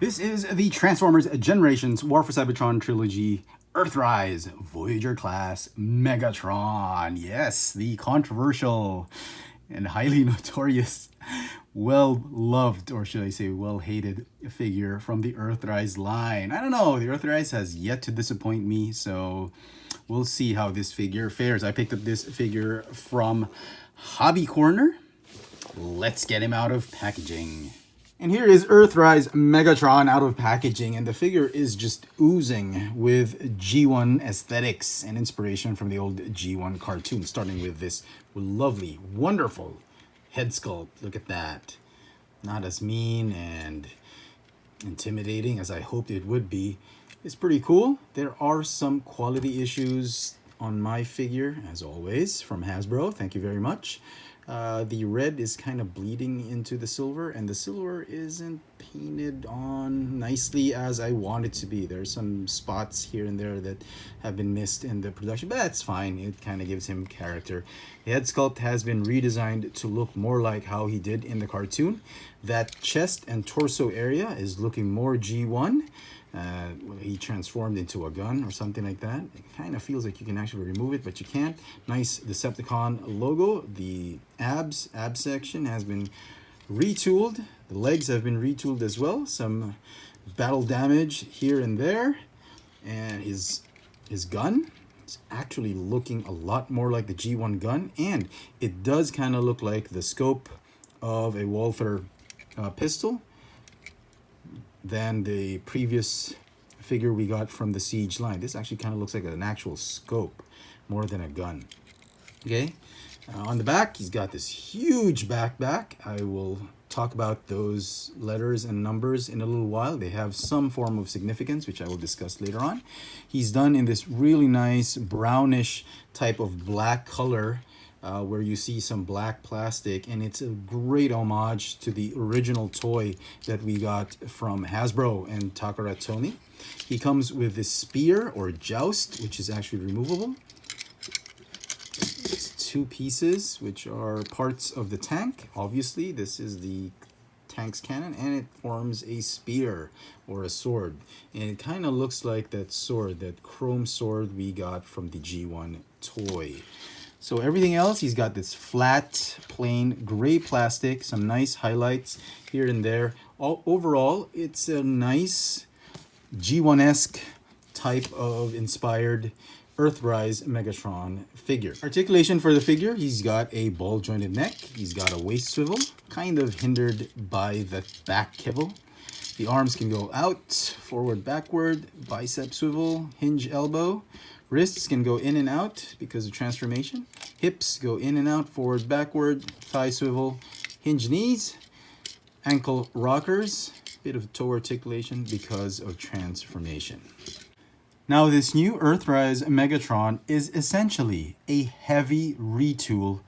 This is the Transformers Generations War for Cybertron Trilogy EARTHRISE Voyager class Megatron. Yes, the controversial and highly notorious, well-loved, or should I say well-hated figure from the EARTHRISE line. I don't know, the EARTHRISE has yet to disappoint me, so we'll see how this figure fares. I picked up this figure from Hobby Corner. Let's get him out of packaging. And here is EARTHRISE Megatron out of packaging, and the figure is just oozing with G1 aesthetics and inspiration from the old G1 cartoon, starting with this lovely, wonderful head sculpt. Look at that. Not as mean and intimidating as I hoped it would be. It's pretty cool. There are some quality issues on my figure, as always, from Hasbro. Thank you very much. The red is kind of bleeding into the silver, and the silver isn't painted on nicely as I want it to be. There's some spots here and there that have been missed in the production, but that's fine. It kind of gives him character. The head sculpt has been redesigned to look more like how he did in the cartoon. That chest and torso area is looking more G1. He transformed into a gun or something like that. It kind of feels like you can actually remove it, but you can't. Nice Decepticon logo. The ab section has been retooled. The legs have been retooled as well. Some battle damage here and there. And his gun is actually looking a lot more like the G1 gun. And it does kind of look like the scope of a Walther pistol than the previous figure we got from the Siege line. This actually kind of looks like an actual scope more than a gun. Okay, on the back he's got this huge backpack. I will talk about those letters and numbers in a little while. They have some form of significance, which I will discuss later on. He's done in this really nice brownish type of black color, where you see some black plastic, and it's a great homage to the original toy that we got from Hasbro and Takara Tomy. He comes with this spear or joust, which is actually removable. It's two pieces, which are parts of the tank. Obviously, this is the tank's cannon, and it forms a spear or a sword. And it kind of looks like that sword, that chrome sword we got from the G1 toy. So everything else, he's got this flat, plain gray plastic, some nice highlights here and there. Overall, it's a nice G1-esque type of inspired EARTHRISE Megatron figure. Articulation for the figure, he's got a ball-jointed neck. He's got a waist swivel, kind of hindered by the back kibble. The arms can go out, forward, backward, bicep swivel, hinge elbow. Wrists can go in and out because of transformation. Hips go in and out, forward, backward, thigh swivel, hinge knees, ankle rockers, bit of toe articulation because of transformation. Now, this new EARTHRISE Megatron is essentially a heavy retool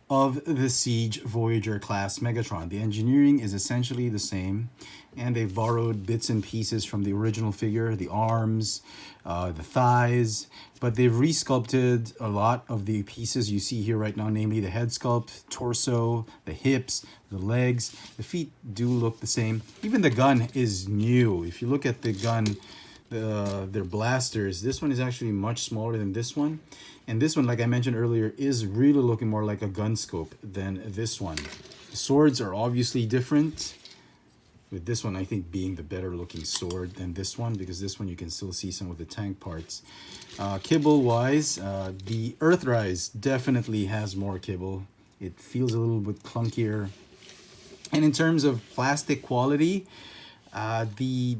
of the Siege Voyager class Megatron. The engineering is essentially the same, and they've borrowed bits and pieces from the original figure, the arms, the thighs, but they've resculpted a lot of the pieces you see here right now, namely the head sculpt, torso, the hips, the legs. The feet do look the same. Even the gun is new. If you look at the gun, their blasters, this one is actually much smaller than this one. And this one, like I mentioned earlier, is really looking more like a gun scope than this one. The swords are obviously different, with this one I think being the better looking sword than this one, because this one you can still see some of the tank parts. Kibble wise, the EARTHRISE definitely has more kibble. It feels a little bit clunkier. And in terms of plastic quality, the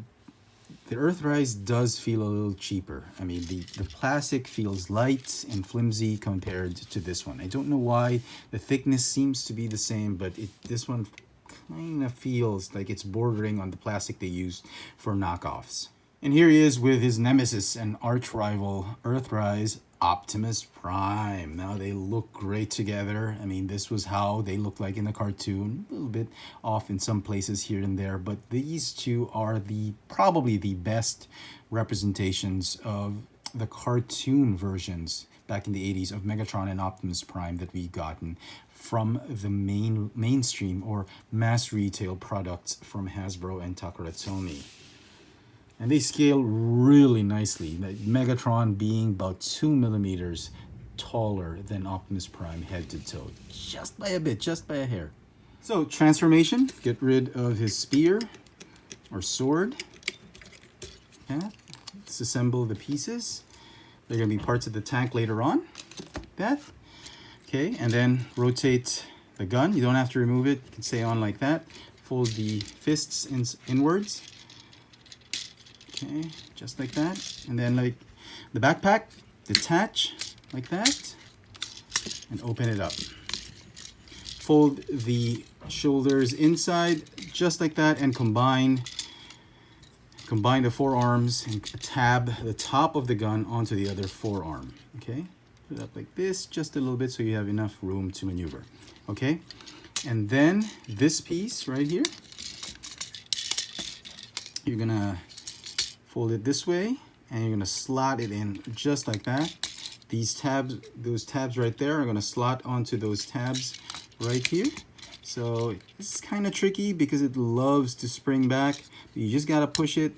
EARTHRISE does feel a little cheaper. I mean, the plastic feels light and flimsy compared to this one. I don't know why. The thickness seems to be the same, but this one kind of feels like it's bordering on the plastic they used for knockoffs. And here he is with his nemesis and arch rival, EARTHRISE Optimus Prime. Now, they look great together. I mean, this was how they look like in the cartoon. A little bit off in some places here and there, but these two are probably the best representations of the cartoon versions back in the 80s of Megatron and Optimus Prime that we've gotten from the mainstream or mass retail products from Hasbro and Takara-Tomy. And they scale really nicely, Megatron being about 2 millimeters taller than Optimus Prime head to toe, just by a bit, just by a hair. So transformation, get rid of his spear or sword. Yeah. Disassemble the pieces. They're going to be parts of the tank later on. That. Okay, and then rotate the gun. You don't have to remove it. You can stay on like that. Fold the fists inwards. Okay, just like that. And then like the backpack, detach like that and open it up. Fold the shoulders inside just like that and combine the forearms and tab the top of the gun onto the other forearm. Okay, put it up like this just a little bit so you have enough room to maneuver. Okay, and then this piece right here, you're gonna fold it this way and you're gonna slot it in just like that. These tabs, those tabs right there are gonna slot onto those tabs right here. So this is kind of tricky because it loves to spring back. But you just gotta push it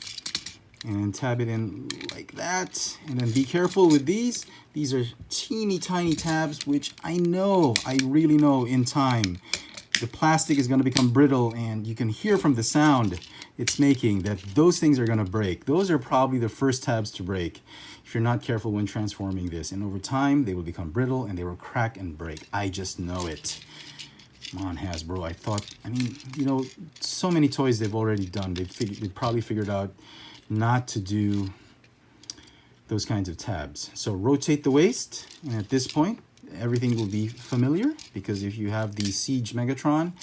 and tab it in like that. And then be careful with these. These are teeny tiny tabs, which I really know in time, the plastic is gonna become brittle, and you can hear from the sound it's making that those things are gonna break. Those are probably the first tabs to break if you're not careful when transforming this. And over time, they will become brittle and they will crack and break. I just know it. Come on, Hasbro. I mean, you know, so many toys they've already done. They've probably figured out not to do those kinds of tabs. So rotate the waist, and at this point, everything will be familiar, because if you have the Siege Megatron,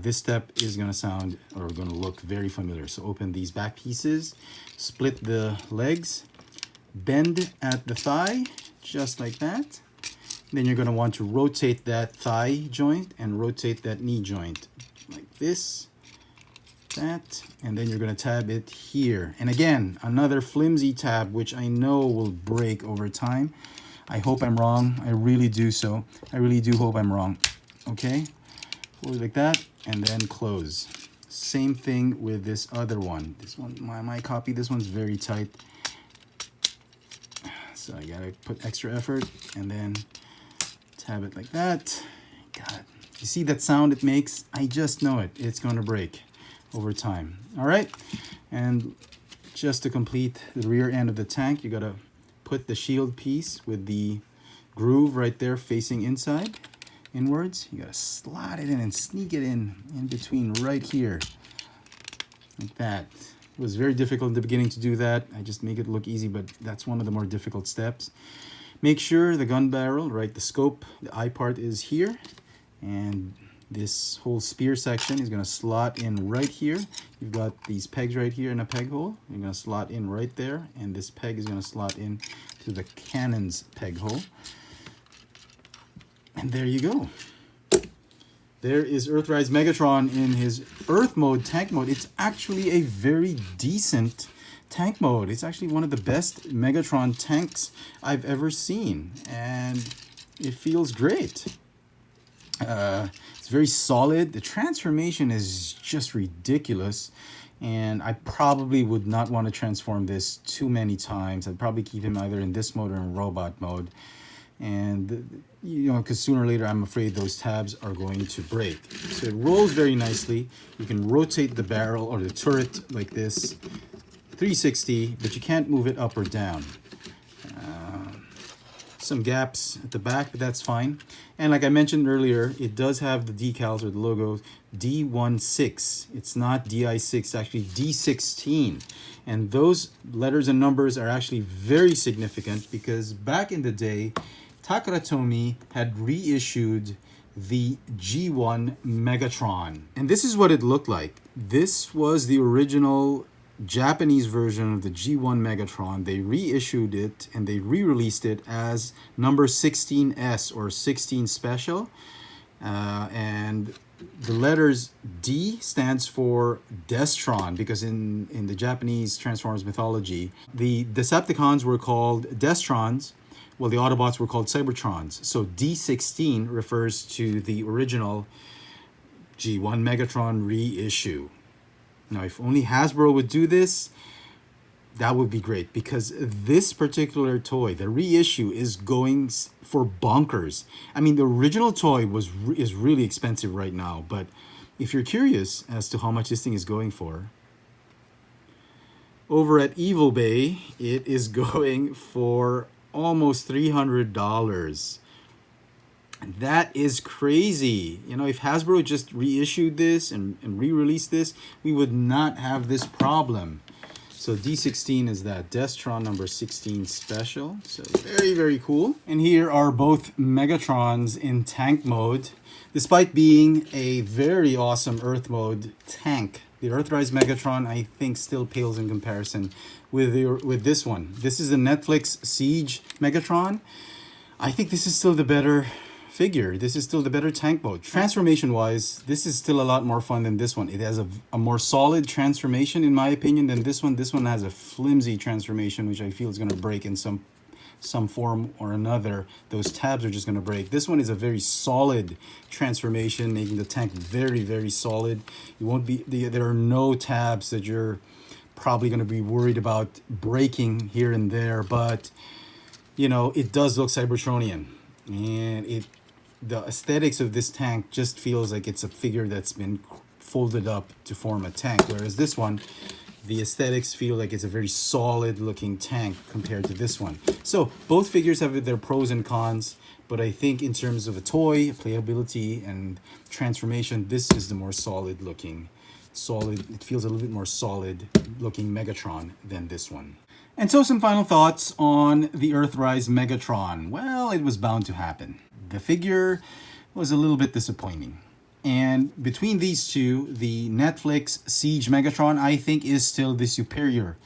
this step is going to sound or going to look very familiar. So open these back pieces, split the legs, bend at the thigh, just like that. Then you're going to want to rotate that thigh joint and rotate that knee joint like this, that, and then you're going to tab it here. And again, another flimsy tab, which I know will break over time. I hope I'm wrong. I really do so. I really do hope I'm wrong. Okay, fold it like that and then close. Same thing with this other one. This one, my copy, this one's very tight. So I gotta put extra effort and then tab it like that. God, you see that sound it makes? I just know it. It's going to break over time. All right, and just to complete the rear end of the tank, you got to put the shield piece with the groove right there facing inwards. You got to slide it in and sneak it in between right here like that. It was very difficult in the beginning to do that. I just make it look easy, but that's one of the more difficult steps. Make sure the gun barrel, right, the scope, the eye part is here, and this whole spear section is going to slot in right here. You've got these pegs right here in a peg hole. You're going to slot in right there, and this peg is going to slot in to the cannon's peg hole. And there you go. There is EARTHRISE Megatron in his Earth mode, tank mode. It's actually a very decent tank mode. It's actually one of the best Megatron tanks I've ever seen, and it feels great. It's very solid. The transformation is just ridiculous, and I probably would not want to transform this too many times. I'd probably keep him either in this mode or in robot mode, and you know, because sooner or later I'm afraid those tabs are going to break. So it rolls very nicely. You can rotate the barrel or the turret like this 360, but you can't move it up or down. Some gaps at the back, but that's fine. And like I mentioned earlier, it does have the decals or the logo D16. It's not DI6, it's actually D16. And those letters and numbers are actually very significant, because back in the day, Takara-Tomy had reissued the G1 Megatron. And this is what it looked like. This was the original Japanese version of the G1 Megatron. They reissued it and they re-released it as number 16S or 16 Special. And the letters D stands for Destron, because in the Japanese Transformers mythology, the Decepticons were called Destrons, Well, the Autobots were called Cybertrons. So D16 refers to the original G1 Megatron reissue. Now, if only Hasbro would do this, that would be great, because this particular toy, the reissue, is going for bonkers. I mean, the original toy is really expensive right now, but if you're curious as to how much this thing is going for, over at Evil Bay, it is going for almost $300. That is crazy. You know, if Hasbro just reissued this and re-released this, we would not have this problem. So D16 is that Destron number 16 special. So very, very cool. And here are both Megatrons in tank mode, despite being a very awesome Earth mode tank. The EARTHRISE Megatron, I think, still pales in comparison with this one. This is the Netflix Siege Megatron. I think this is still the better figure. This is still the better tank mode. Transformation wise, this is still a lot more fun than this one. It has a more solid transformation, in my opinion, than this one. This one has a flimsy transformation, which I feel is going to break in some form or another. Those tabs are just going to break. This one is a very solid transformation, making the tank very, very solid. You won't be there are no tabs that you're probably going to be worried about breaking here and there, but you know, it does look Cybertronian, and the aesthetics of this tank just feels like it's a figure that's been folded up to form a tank, whereas this one, the aesthetics feel like it's a very solid looking tank compared to this one. So both figures have their pros and cons, but I think in terms of a toy, playability, and transformation, this is the more solid looking. It feels a little bit more solid looking Megatron than this one. And so some final thoughts on the EARTHRISE Megatron. Well, it was bound to happen. The figure was a little bit disappointing. And between these two, the Netflix Siege Megatron, I think, is still the superior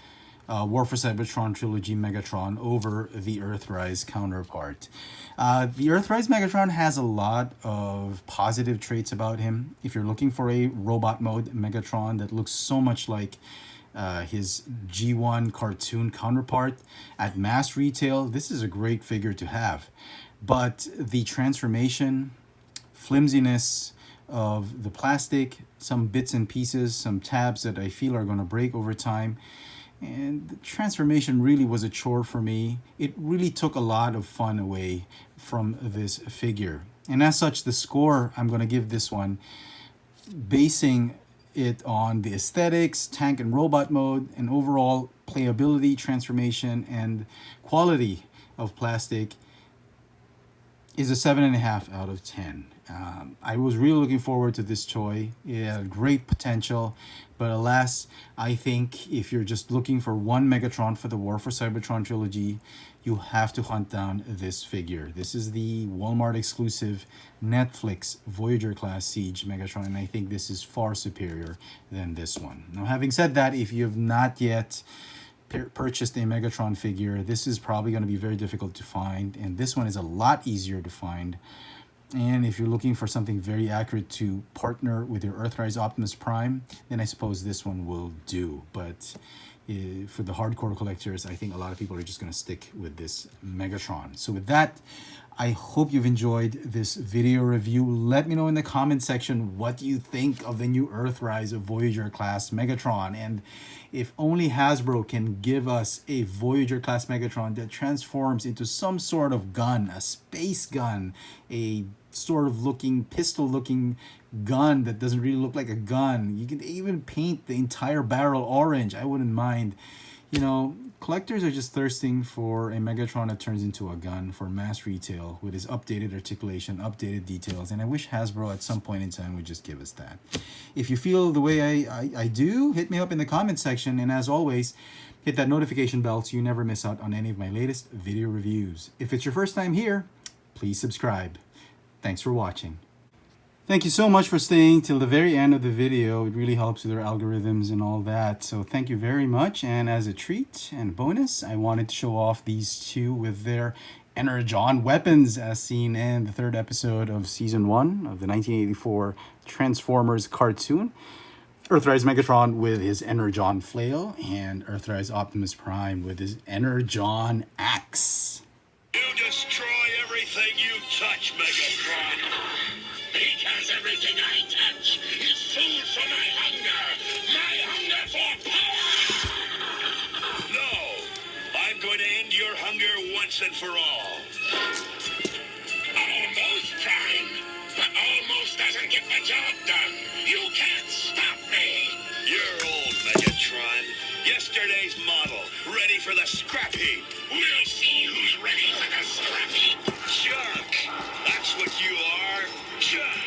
War for Cybertron Trilogy Megatron over the EARTHRISE counterpart. The EARTHRISE Megatron has a lot of positive traits about him. If you're looking for a robot mode Megatron that looks so much like his G1 cartoon counterpart at mass retail, this is a great figure to have. But the transformation, flimsiness of the plastic, some bits and pieces, some tabs that I feel are going to break over time, and the transformation really was a chore for me. It really took a lot of fun away from this figure. And as such, the score I'm going to give this one, basing it on the aesthetics, tank and robot mode, and overall playability, transformation, and quality of plastic, is a 7.5 out of 10. I was really looking forward to this toy. It had great potential, but alas, I think if you're just looking for one Megatron for the War for Cybertron trilogy, you have to hunt down this figure. This is the Walmart exclusive Netflix Voyager class Siege Megatron, and I think this is far superior than this one. Now, having said that, if you have not yet purchased a Megatron figure, this is probably going to be very difficult to find, and this one is a lot easier to find. And if you're looking for something very accurate to partner with your EARTHRISE Optimus Prime, then I suppose this one will do. But for the hardcore collectors, I think a lot of people are just going to stick with this Megatron. So with that, I hope you've enjoyed this video review. Let me know in the comment section what you think of the new EARTHRISE Voyager class Megatron. And if only Hasbro can give us a Voyager class Megatron that transforms into some sort of gun, a space gun, a sort of pistol looking gun that doesn't really look like a gun. You can even paint the entire barrel orange. I wouldn't mind. You know, collectors are just thirsting for a Megatron that turns into a gun for mass retail with his updated articulation, updated details, and I wish Hasbro at some point in time would just give us that. If you feel the way I do, hit me up in the comment section, and as always, hit that notification bell so you never miss out on any of my latest video reviews. If it's your first time here, please subscribe. Thanks for watching. Thank you so much for staying till the very end of the video. It really helps with our algorithms and all that. So thank you very much. And as a treat and bonus, I wanted to show off these two with their Energon Weapons as seen in the 3rd episode of Season 1 of the 1984 Transformers cartoon. EARTHRISE Megatron with his Energon Flail and EARTHRISE Optimus Prime with his Energon Axe. Everything I touch is food for my hunger. My hunger for power! No! I'm going to end your hunger once and for all. Almost time. But almost doesn't get the job done. You can't stop me. You're old, Megatron. Yesterday's model, ready for the scrap heap. We'll see who's ready for the scrap heap. Junk! That's what you are. Junk!